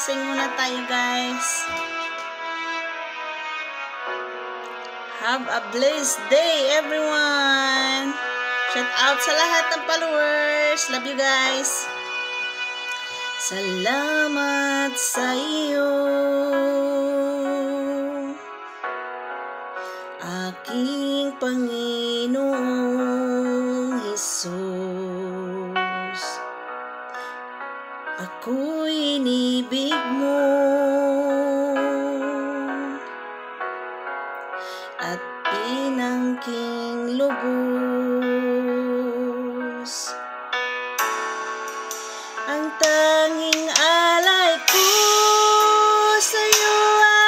Sing muna tayo, guys. Have a blessed day, everyone. Shout out sa lahat ng followers. Love you, guys. Salamat sa iyo, aking Panginoong Hesus. Ako'y inibig mo at inangking lubos. Ang tanging alay ko sa'yo,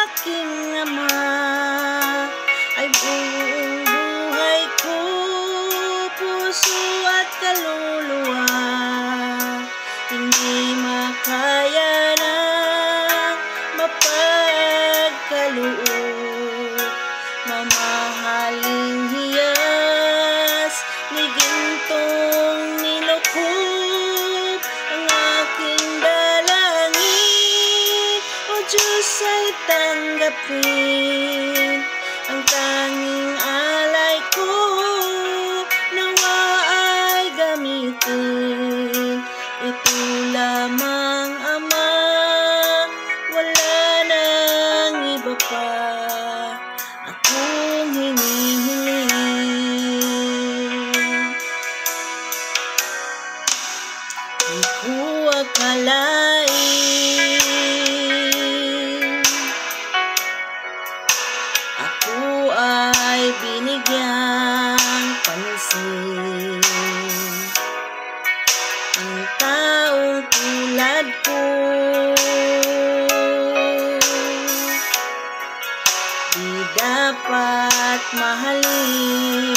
aking Ama, ay buong buhay ko, puso at kaluluwa. Hindi makaya na mapagkaloob, mamahaling hiyas ni gintong nilukob. Ang aking dalangin, O Diyos, ay tanggapin. Ang tanging alay ko, nawa ay gamitin. Ito lamang, Ama, wala nang iba pa akong hinihiling. Di ko akalain ako ay binigyang pansin. Ang taong tulad ko di dapat mahalin.